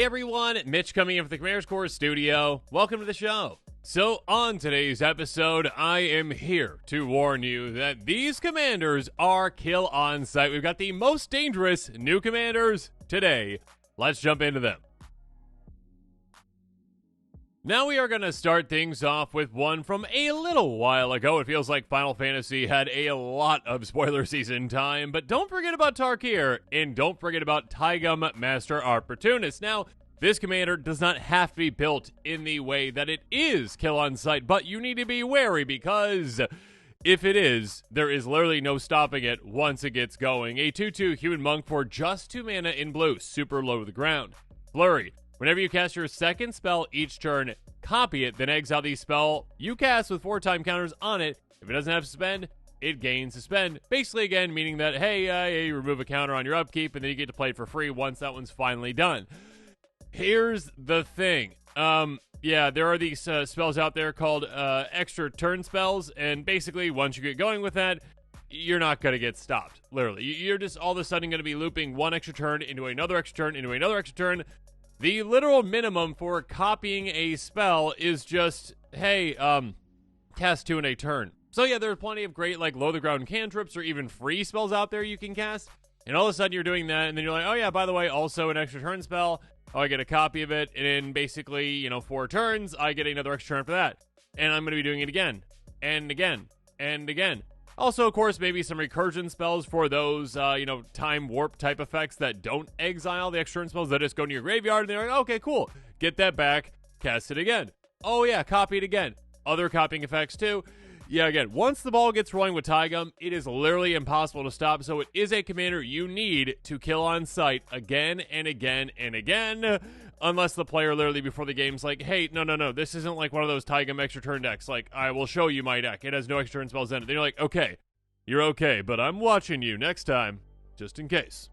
Hey everyone, Mitch coming in from the Commander's Core studio. Welcome to the show. So on today's episode, I am here to warn you that these commanders are kill on sight. We've got the most dangerous new commanders today. Let's jump into them. Now we are going to start things off with one from a little while ago. It feels like Final Fantasy had a lot of spoiler season time, but don't forget about Tarkir, and don't forget about Tyum Master Opportunist. Now, this commander does not have to be built in the way that it is kill on sight, but you need to be wary because if it is, there is literally no stopping it once it gets going. A 2/2 human monk for just 2 mana in blue, super low to the ground. Flurry. Whenever you cast your second spell each turn, copy it, then exile the spell you cast with 4 time counters on it. If it doesn't have suspend, it gains suspend. Basically, again, meaning that, hey, you remove a counter on your upkeep, and then you get to play it for free once that one's finally done. Here's the thing. There are these spells out there called extra turn spells, and basically, once you get going with that, you're not going to get stopped, literally. You're just all of a sudden going to be looping one extra turn into another extra turn into another extra turn. The literal minimum for copying a spell is just, hey, cast 2 in a turn. So yeah, there are plenty of great, like, low-to-the-ground cantrips or even free spells out there you can cast. And all of a sudden you're doing that, and then you're like, oh yeah, by the way, also an extra turn spell. Oh, I get a copy of it, and in basically, 4 turns, I get another extra turn for that. And I'm going to be doing it again, and again, and again. Also, of course, maybe some recursion spells for those, time warp type effects that don't exile the extra turn spells that just go to your graveyard, and they're like, okay, cool. Get that back, cast it again. Oh yeah, copy it again. Other copying effects too. Yeah, again, once the ball gets rolling with Tyum, it is literally impossible to stop, so it is a commander you need to kill on sight again and again and again, unless the player literally before the game's like, hey, no, this isn't like one of those Tyum extra turn decks, like, I will show you my deck, it has no extra turn spells in it. Then you're like, okay, you're okay, but I'm watching you next time, just in case.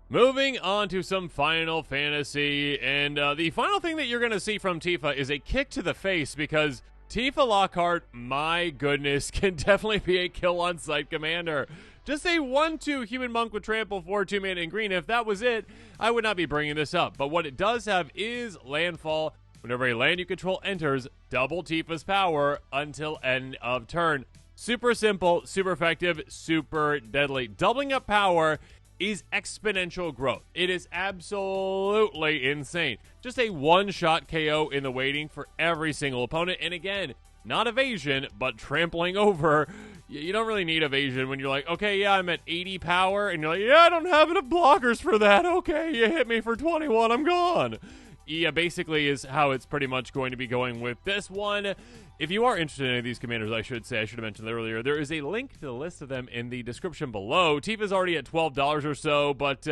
Moving on to some Final Fantasy, and the final thing that you're going to see from Tifa is a kick to the face, because Tifa Lockhart, my goodness, can definitely be a kill-on-sight commander. Just a 1/2 human monk with trample for 2 mana in green. If that was it, I would not be bringing this up. But what it does have is landfall. Whenever a land you control enters, double Tifa's power until end of turn. Super simple, super effective, super deadly. Doubling up power is exponential growth. It is absolutely insane. Just a one-shot KO in the waiting for every single opponent. And again, not evasion, but trampling over. You don't really need evasion when you're like, okay, yeah, I'm at 80 power. And you're like, yeah, I don't have enough blockers for that. Okay, you hit me for 21, I'm gone. Yeah, basically is how it's pretty much going to be going with this one. If you are interested in any of these commanders, I should have mentioned earlier, there is a link to the list of them in the description below. Tifa's already at $12 or so, but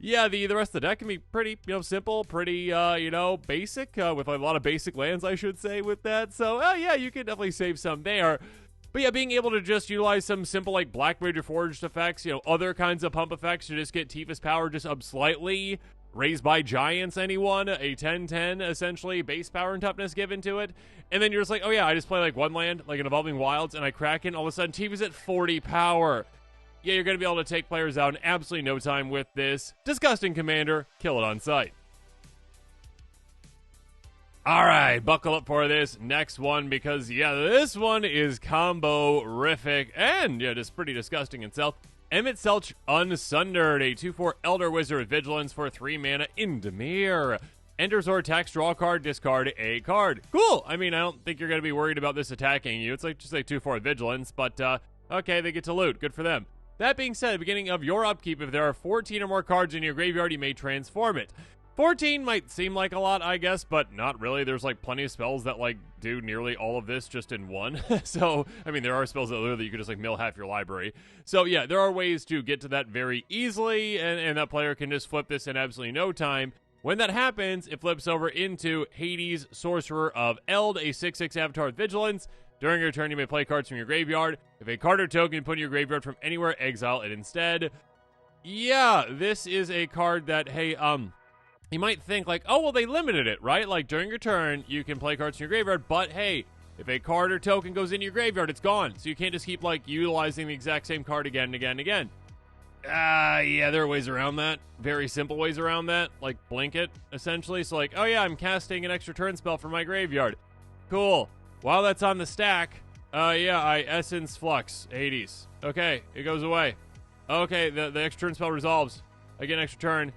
yeah, the rest of the deck can be pretty, simple, pretty, basic, with a lot of basic lands, I should say, with that. So, yeah, you can definitely save some there. But yeah, being able to just utilize some simple, like, Blackblade Reforged effects, other kinds of pump effects to just get Tifa's power just up slightly. Raised by Giants, anyone? A 10/10, essentially, base power and toughness given to it. And then you're just like, oh yeah, I just play like one land, like an Evolving Wilds, and I crack it, all of a sudden Tifa's at 40 power. Yeah, you're going to be able to take players out in absolutely no time with this. Disgusting commander, kill it on sight. Alright, buckle up for this next one, because yeah, this one is combo-rific, and yeah, just pretty disgusting itself. Emmett Selch Unsundered, a 2/4 Elder Wizard with Vigilance for 3 mana in Dimir. Enters or attacks, draw a card, discard a card. Cool! I mean, I don't think you're going to be worried about this attacking you. It's like just like 2/4 Vigilance, but okay, they get to loot. Good for them. That being said, at the beginning of your upkeep, if there are 14 or more cards in your graveyard, you may transform it. 14 might seem like a lot, I guess, but not really. There's like plenty of spells that like do nearly all of this just in one. So, I mean, there are spells that literally you could just like mill half your library. So yeah, there are ways to get to that very easily, and that player can just flip this in absolutely no time. When that happens, it flips over into Hades, Sorcerer of Eld, a 6/6 Avatar with Vigilance. During your turn, you may play cards from your graveyard. If a card or token you put in your graveyard from anywhere, exile it instead. Yeah, this is a card that, hey, you might think like, oh, well, they limited it, right? Like, during your turn, you can play cards in your graveyard, but hey, if a card or token goes into your graveyard, it's gone. So you can't just keep, like, utilizing the exact same card again and again and again. Yeah, there are ways around that. Very simple ways around that. Like, blink it, essentially. So, like, oh yeah, I'm casting an extra turn spell from my graveyard. Cool. While that's on the stack, yeah, I Essence Flux, Hades. Okay, it goes away. Okay, the extra turn spell resolves. I get an extra turn.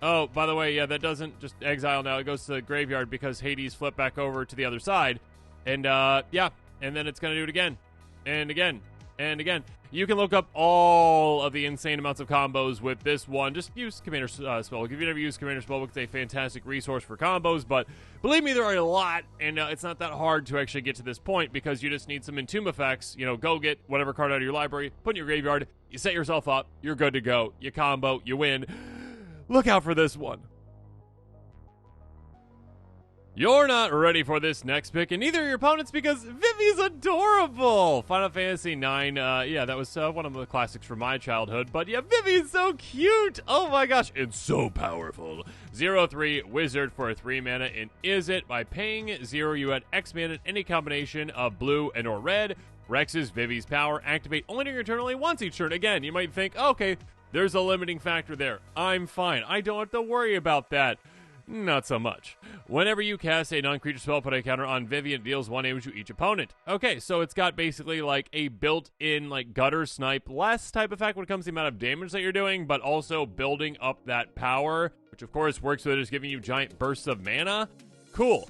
Oh, by the way, yeah, that doesn't just exile now. It goes to the graveyard because Hades flipped back over to the other side. And, yeah, and then it's going to do it again. And again. And again. You can look up all of the insane amounts of combos with this one. Just use Commander Spellbook. If you never use Commander Spellbook, it's a fantastic resource for combos. But believe me, there are a lot, and it's not that hard to actually get to this point because you just need some Entomb effects. You know, go get whatever card out of your library, put in your graveyard, you set yourself up, you're good to go. You combo, you win. Look out for this one. You're not ready for this next pick, and neither are your opponents because Vivy's adorable! Final Fantasy IX, yeah, that was one of the classics from my childhood, but yeah, Vivy's so cute! Oh my gosh, it's so powerful. 0/3 Wizard for a 3 mana, and is it? By paying 0, you add X mana any combination of blue and or red. Rex's Vivy's power, activate only during your turn, only once each turn. Again, you might think, okay, there's a limiting factor there. I'm fine. I don't have to worry about that. Not so much. Whenever you cast a non-creature spell, put a counter on Vivy and deals 1 damage to each opponent. Okay, so it's got basically like a built-in like gutter snipe less type effect when it comes to the amount of damage that you're doing, but also building up that power, which of course works with it, is giving you giant bursts of mana. Cool.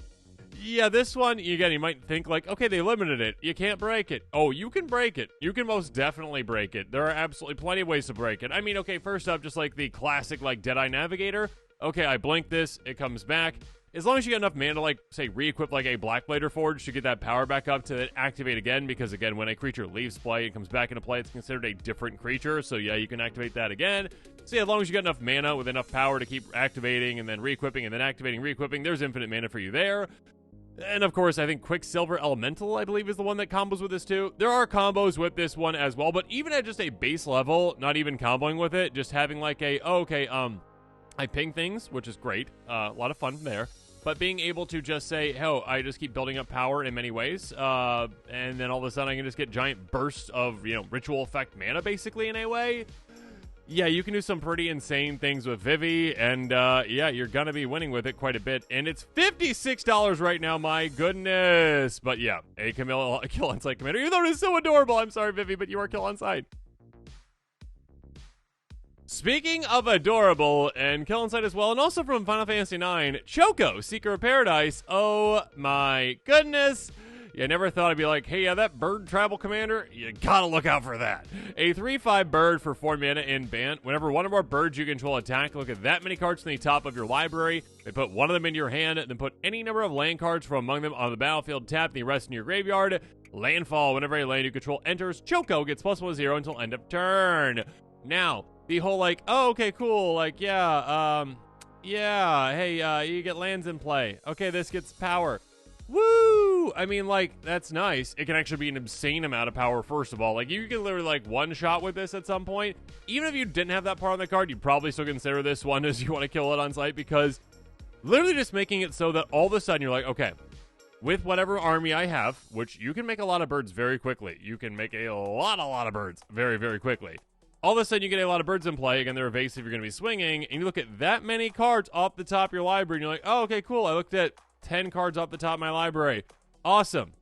Yeah, this one, again, you might think like, okay, they limited it. You can't break it. Oh, you can break it. You can most definitely break it. There are absolutely plenty of ways to break it. I mean, okay, first up, just like the classic like Deadeye Navigator. Okay, I blink this, it comes back. As long as you get enough mana to, like, say, re-equip, like, a Black Blader Forge to get that power back up to activate again, because, again, when a creature leaves play and comes back into play, it's considered a different creature, so, yeah, you can activate that again. So, yeah, as long as you get enough mana with enough power to keep activating and then re-equipping and then activating, re-equipping, there's infinite mana for you there. And, of course, I think Quicksilver Elemental, I believe, is the one that combos with this, too. There are combos with this one as well, but even at just a base level, not even comboing with it, just having, like, I ping things, which is great. A lot of fun there. But being able to just say, oh, I just keep building up power in many ways. And then all of a sudden I can just get giant bursts of, ritual effect mana, basically, in a way. Yeah, you can do some pretty insane things with Vivy. And, yeah, you're going to be winning with it quite a bit. And it's $56 right now, my goodness. But, yeah, a Kill On Sight Commander. Even though it is so adorable. I'm sorry, Vivy, but you are Kill On Sight. Speaking of adorable, and Kill On Sight as well, and also from Final Fantasy IX, Choco, Seeker of Paradise. Oh my goodness. Yeah, I never thought I'd be like, hey, yeah, that bird travel commander, you gotta look out for that. A 3/5 bird for 4 mana in Bant. Whenever one or more birds you control attack, look at that many cards from the top of your library. They put one of them into your hand, then put any number of land cards from among them on the battlefield, tap the rest in your graveyard. Landfall, whenever a land you control enters, Choco gets +1/+0 until end of turn. Now, the whole like, oh, okay, cool, like, yeah, hey, you get lands in play. Okay, this gets power. Woo! I mean, like, that's nice. It can actually be an insane amount of power, first of all. Like, you can literally, like, one-shot with this at some point. Even if you didn't have that part on the card, you'd probably still consider this one as you want to kill it on sight, because literally just making it so that all of a sudden you're like, okay, with whatever army I have, which you can make a lot of birds very quickly. You can make a lot of birds very, very quickly. All of a sudden, you get a lot of birds in play. Again, they're evasive. You're going to be swinging. And you look at that many cards off the top of your library, and you're like, oh, okay, cool. I looked at 10 cards off the top of my library. Awesome.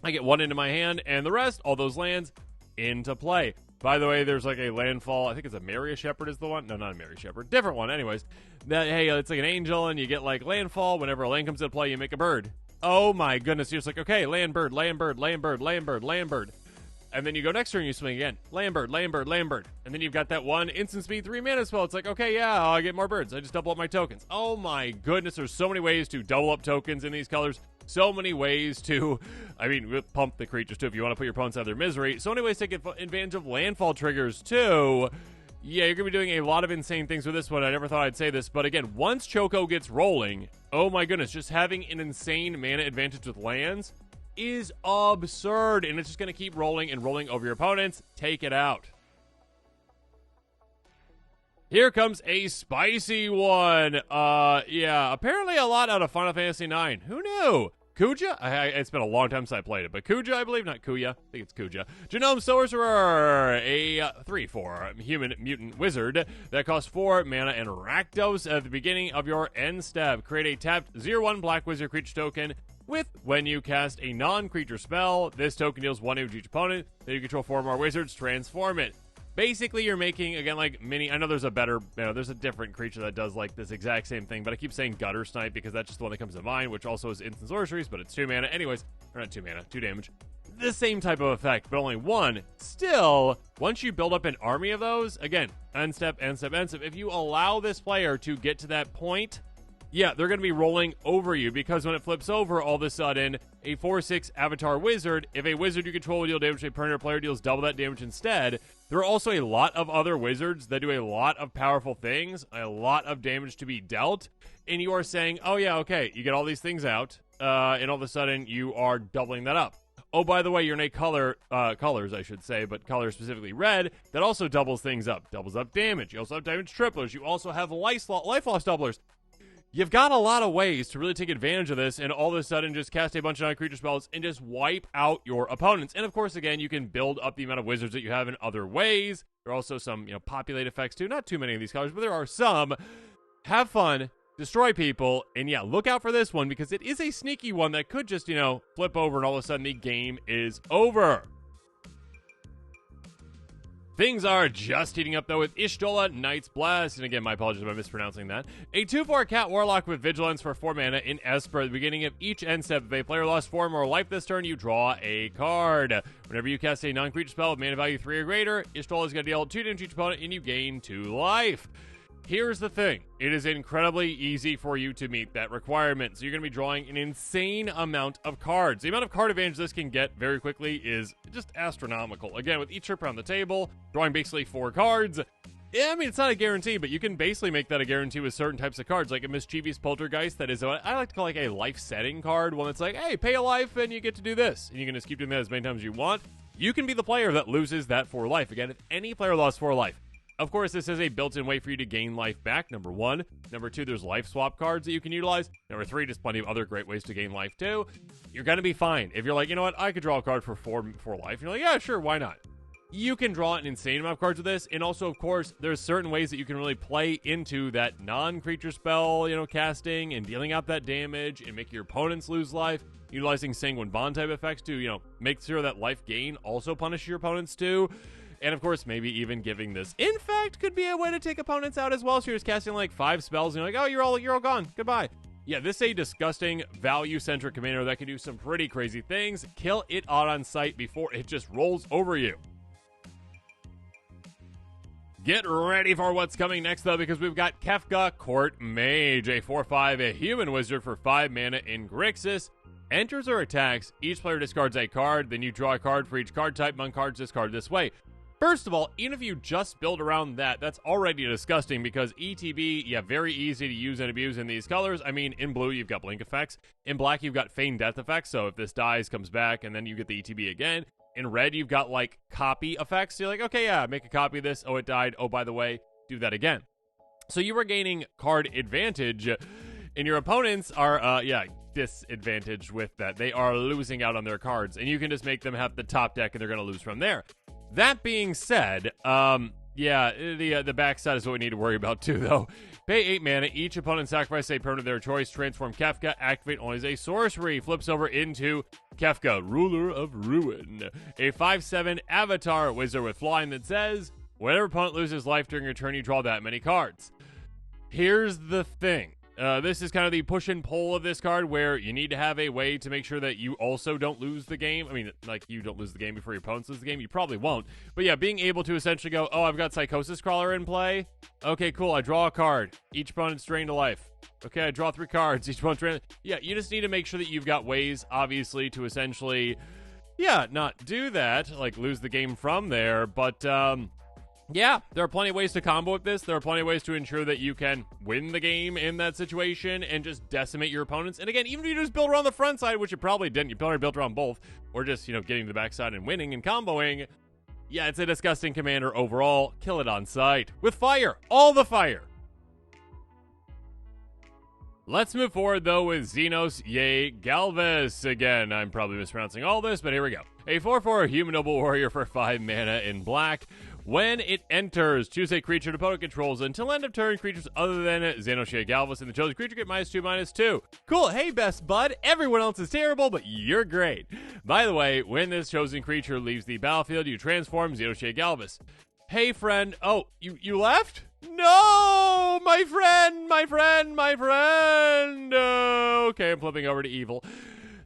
I get one into my hand, and the rest, all those lands, into play. By the way, there's like a landfall. I think it's a Maria Shepherd is the one. No, not a Maria Shepherd. Different one. Anyways, that, hey, it's like an angel, and you get like landfall. Whenever a land comes into play, you make a bird. Oh, my goodness. You're just like, okay, land bird, land bird, land bird, land bird, land bird. And then you go next turn, you swing again. Land bird, land bird, land bird. And then you've got that one instant speed 3 mana spell. It's like, okay, yeah, I'll get more birds. I just double up my tokens. Oh my goodness, there's so many ways to double up tokens in these colors. So many ways to, I mean, pump the creatures too if you want to put your opponents out of their misery. So many ways to get advantage of landfall triggers too. Yeah, you're going to be doing a lot of insane things with this one. I never thought I'd say this, but again, once Choco gets rolling, oh my goodness, just having an insane mana advantage with lands is absurd, and it's just going to keep rolling and rolling over your opponents. Take it out. Here comes a spicy one. Yeah, apparently a lot out of Final Fantasy IX. Who knew? Kooja? It's been a long time since I played it, but Kooja, I believe, not Kooya. I think it's Kooja. Genome Sorcerer, a 3/4 human mutant wizard that costs 4 mana and Rakdos at the beginning of your end step. Create a tapped 0/1 black wizard creature token with when you cast a non-creature spell, this token deals 1 damage to each opponent. Then you control 4 more wizards, transform it. Basically, you're making, again, like mini. I know there's a better, there's a different creature that does like this exact same thing, but I keep saying Gutter Snipe because that's just the one that comes to mind, which also is instant sorceries, but it's 2 mana. Anyways, or not 2 mana, 2 damage. The same type of effect, but only 1. Still, once you build up an army of those, again, end step, end step, end step, if you allow this player to get to that point, yeah, they're going to be rolling over you because when it flips over, all of a sudden, a 4/6 Avatar Wizard, if a wizard you control will deal damage to a permanent player deals double that damage instead. There are also a lot of other wizards that do a lot of powerful things, a lot of damage to be dealt, and you are saying, oh yeah, okay, you get all these things out, and all of a sudden you are doubling that up. Oh, by the way, you're in a colors, I should say, but color specifically red, that also doubles things up. Doubles up damage. You also have damage triplers. You also have life loss doublers. You've got a lot of ways to really take advantage of this and all of a sudden just cast a bunch of non-creature spells and just wipe out your opponents. And of course, again, you can build up the amount of wizards that you have in other ways. There are also some, populate effects too. Not too many of these colors, but there are some. Have fun, destroy people, and yeah, look out for this one because it is a sneaky one that could just, flip over and all of a sudden the game is over. Things are just heating up, though, with Ishtola Knight's Blast. And again, my apologies if I'm mispronouncing that. A 2/4 Cat Warlock with Vigilance for 4 mana in Esper. At the beginning of each end step, if a player lost 4 more life this turn, you draw a card. Whenever you cast a non-creature spell with mana value 3 or greater, Ishtola is going to deal 2 damage to each opponent, and you gain 2 life. Here's the thing. It is incredibly easy for you to meet that requirement. So you're going to be drawing an insane amount of cards. The amount of card advantage this can get very quickly is just astronomical. Again, with each trip around the table, drawing basically 4 cards. Yeah, I mean, it's not a guarantee, but you can basically make that a guarantee with certain types of cards, like a Mischievous Poltergeist that is what I like to call like a life-setting card, one that's like, hey, pay a life and you get to do this. And you can just keep doing that as many times as you want. You can be the player that loses that 4 life. Again, if any player lost 4 life, of course, this is a built-in way for you to gain life back, number 1. Number 2, there's life swap cards that you can utilize. Number 3, just plenty of other great ways to gain life, too. You're going to be fine. If you're like, you know what, I could draw a card for 4 life. You're like, yeah, sure, why not? You can draw an insane amount of cards with this. And also, of course, there's certain ways that you can really play into that non-creature spell, casting and dealing out that damage and make your opponents lose life. Utilizing Sanguine Bond type effects to, make sure that life gain also punishes your opponents, too. And of course, maybe even giving this, in fact, could be a way to take opponents out as well. So you're just casting like 5 spells, and you're like, oh, you're all gone. Goodbye. Yeah, this is a disgusting value-centric commander that can do some pretty crazy things. Kill it out on sight before it just rolls over you. Get ready for what's coming next, though, because we've got Kefa Mage, a 4/5, a human wizard for 5 mana in Grixis. Enters or attacks, each player discards a card, then you draw a card for each card type. Among cards discard this way. First of all, even if you just build around that, that's already disgusting because ETB, yeah, very easy to use and abuse in these colors. I mean, in blue, you've got blink effects. In black, you've got feign death effects. So if this dies, comes back, and then you get the ETB again. In red, you've got like copy effects. So you're like, okay, yeah, make a copy of this. Oh, it died. Oh, by the way, do that again. So you are gaining card advantage, and your opponents are, disadvantaged with that. They are losing out on their cards, and you can just make them have the top deck, and they're going to lose from there. That being said, the backside is what we need to worry about too, though. Pay 8 mana. Each opponent sacrifice a permanent of their choice. Transform Kefka. Activate only as a sorcery. Flips over into Kefka, Ruler of Ruin. A 5/7 Avatar Wizard with flying that says, whenever opponent loses life during your turn, you draw that many cards. Here's the thing. This is kind of the push and pull of this card where you need to have a way to make sure that you also don't lose the game. I mean, like, you don't lose the game before your opponents lose the game. You probably won't. But yeah, being able to essentially go, oh, I've got Psychosis Crawler in play. Okay, cool. I draw a card. Each opponent's drained to life. Okay, I draw 3 cards. Each opponent's drained. Yeah, you just need to make sure that you've got ways, obviously, to essentially, not do that. Like, lose the game from there. But, yeah, there are plenty of ways to combo with this. There are plenty of ways to ensure that you can win the game in that situation and just decimate your opponents. And again, even if you just build around the front side, which you probably didn't, you probably built around both, or just, getting to the backside and winning and comboing. Yeah, it's a disgusting commander overall. Kill it on sight. With fire. All the fire. Let's move forward, though, with Xenos Yay Galvus. Again, I'm probably mispronouncing all this, but here we go. A 4/4 human noble warrior for 5 mana in black. When it enters, choose a creature the opponent controls. Until end of turn, creatures other than Xenos Yay Galvus and the chosen creature get -2/-2. Cool. Hey, best bud. Everyone else is terrible, but you're great. By the way, when this chosen creature leaves the battlefield, you transform Xenos Yay Galvus. Hey, friend. Oh, you left? No, my friend. Okay, I'm flipping over to evil.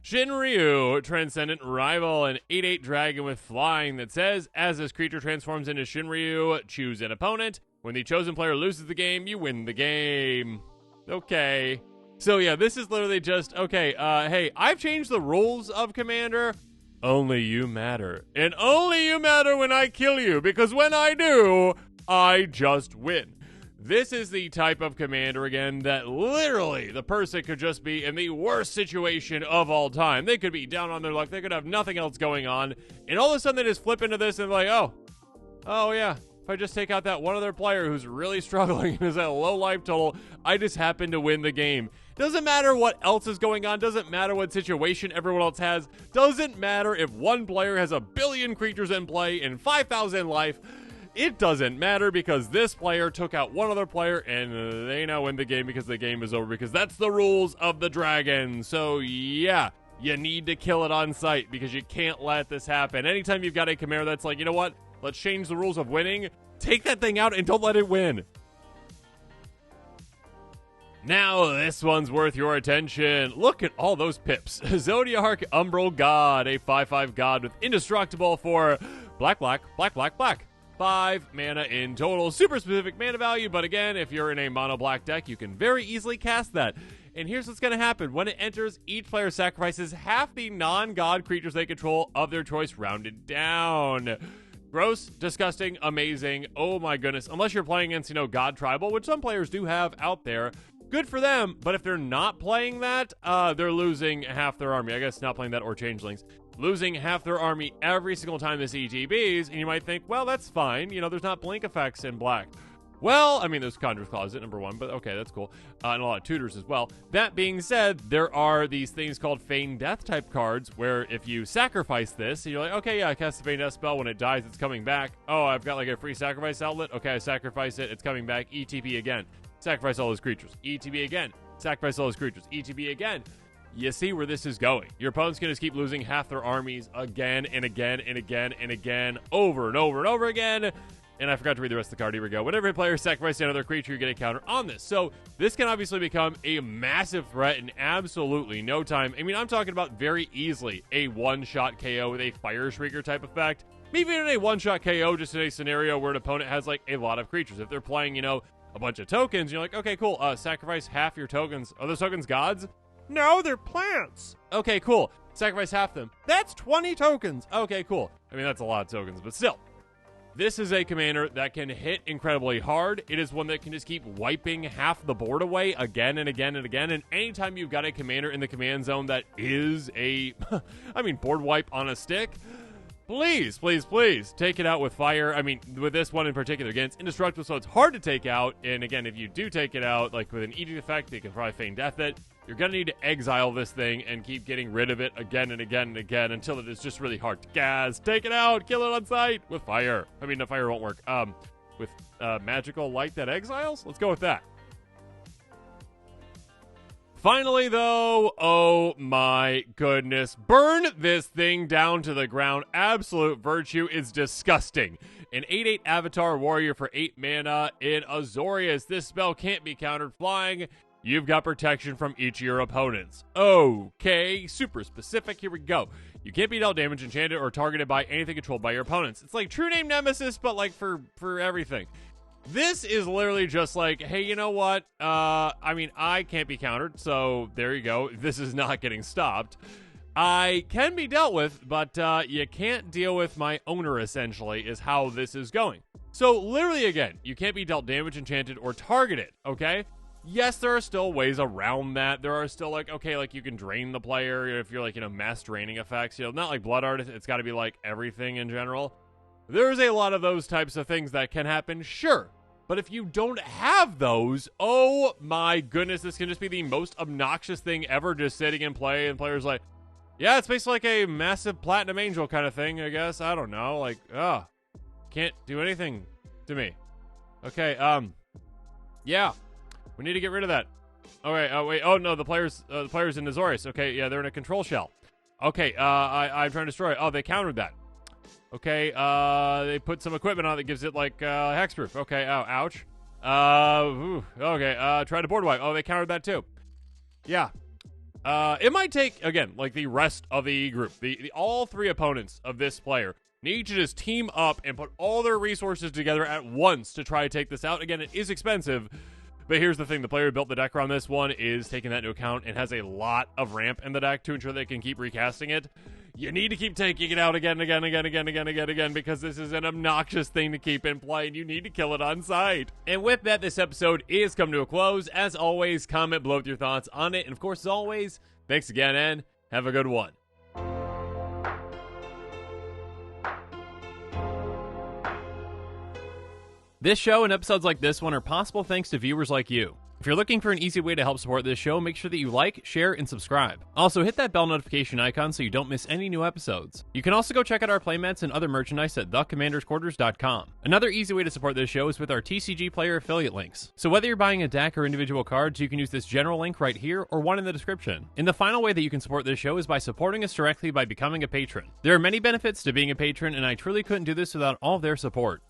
Shinryu, Transcendent Rival, an 8/8 dragon with flying that says, as this creature transforms into Shinryu, choose an opponent. When the chosen player loses the game, you win the game. Okay. So yeah, this is literally just, okay, hey, I've changed the rules of Commander. Only you matter. And only you matter when I kill you, because when I do, I just win. This is the type of commander, again, that literally the person could just be in the worst situation of all time. They could be down on their luck. They could have nothing else going on. And all of a sudden they just flip into this and like, oh yeah, if I just take out that one other player who's really struggling and is at a low life total, I just happen to win the game. Doesn't matter what else is going on. Doesn't matter what situation everyone else has. Doesn't matter if one player has 1 billion creatures in play and 5,000 life. It doesn't matter because this player took out one other player and they now win the game because the game is over, because that's the rules of the dragon. So yeah, you need to kill it on sight because you can't let this happen. Anytime you've got a Chimera that's like, you know what, let's change the rules of winning, take that thing out and don't let it win. Now, this one's worth your attention. Look at all those pips. Zodiac Umbral God, a 5/5 god with indestructible for black. 5 mana in total. Super specific mana value, but again, if you're in a mono black deck, you can very easily cast that. And here's what's going to happen. When it enters, each player sacrifices half the non-god creatures they control of their choice, rounded down. Gross, disgusting, amazing. Oh my goodness. Unless you're playing against, God Tribal, which some players do have out there. Good for them, but if they're not playing that, they're losing half their army. I guess not playing that or Changelings. Losing half their army every single time this ETBs, and you might think, well, that's fine. There's not blink effects in black. Well, I mean, there's Conjurer's Closet, number 1, but okay, that's cool. And a lot of tutors as well. That being said, there are these things called Feign Death type cards, where if you sacrifice this, and you're like, okay, yeah, I cast the Feign Death spell. When it dies, it's coming back. Oh, I've got like a free sacrifice outlet. Okay, I sacrifice it. It's coming back. ETB again. Sacrifice all those creatures. ETB again. Sacrifice all those creatures. ETB again. You see where this is going. Your opponent's going to just keep losing half their armies again and again and again and again, over and over and over again. And I forgot to read the rest of the card. Here we go. Whenever a player sacrifices another creature, you get a counter on this. So this can obviously become a massive threat in absolutely no time. I mean, I'm talking about very easily a one-shot KO with a Fire Shrieker type effect. Maybe even a one-shot KO just in a scenario where an opponent has like a lot of creatures. If they're playing, a bunch of tokens, you're like, okay, cool. Sacrifice half your tokens. Are those tokens gods? No, they're plants. Okay, cool. Sacrifice half them. That's 20 tokens. Okay, cool. I mean, that's a lot of tokens, but still. This is a commander that can hit incredibly hard. It is one that can just keep wiping half the board away again and again and again. And anytime you've got a commander in the command zone that is a, board wipe on a stick, please, please, please take it out with fire. I mean, with this one in particular, again, it's indestructible, so it's hard to take out. And again, if you do take it out, like with an edict effect, you can probably Feign Death it. You're going to need to exile this thing and keep getting rid of it again and again and again until it is just really hard to cast. Take it out. Kill it on sight with fire. I mean, the fire won't work. With magical light that exiles? Let's go with that. Finally, though, oh my goodness. Burn this thing down to the ground. Absolute virtue is disgusting. An 8/8 Avatar Warrior for 8 mana in Azorius. This spell can't be countered flying. You've got protection from each of your opponents. Okay, super specific. Here we go. You can't be dealt damage, enchanted, or targeted by anything controlled by your opponents. It's like True Name Nemesis, but like for everything. This is literally just like, hey, you know what? I can't be countered, so there you go. This is not getting stopped. I can be dealt with, but you can't deal with my owner, essentially, is how this is going. So literally, again, you can't be dealt damage, enchanted, or targeted, okay? Yes, there are still ways around that. There are still you can drain the player if you're mass draining effects. Not like Blood Art. It's got to be like everything in general. There's a lot of those types of things that can happen, sure. But if you don't have those, oh my goodness, this can just be the most obnoxious thing ever just sitting in play, and players like, yeah, it's basically like a massive platinum angel kind of thing, I guess. I don't know. Like, can't do anything to me. Okay, yeah. We need to get rid of that. Okay, wait. Oh, no, the players in Azorius. Okay, yeah, they're in a control shell. Okay, I'm trying to destroy it. Oh, they countered that. Okay, they put some equipment on it that gives it, like, hexproof. Okay, oh, ouch. Okay, try to board wipe. Oh, they countered that, too. Yeah. It might take, again, like the rest of the group, all three opponents of this player need to just team up and put all their resources together at once to try to take this out. Again, it is expensive, but here's the thing. The player who built the deck around this one is taking that into account and has a lot of ramp in the deck to ensure they can keep recasting it. You need to keep taking it out again, because this is an obnoxious thing to keep in play, and you need to kill it on sight. And with that, this episode is coming to a close. As always, comment below with your thoughts on it. And of course, as always, thanks again, and have a good one. This show and episodes like this one are possible thanks to viewers like you. If you're looking for an easy way to help support this show, make sure that you like, share, and subscribe. Also, hit that bell notification icon so you don't miss any new episodes. You can also go check out our playmats and other merchandise at thecommandersquarters.com. Another easy way to support this show is with our TCG player affiliate links. So whether you're buying a deck or individual cards, you can use this general link right here or one in the description. And the final way that you can support this show is by supporting us directly by becoming a patron. There are many benefits to being a patron, and I truly couldn't do this without all of their support.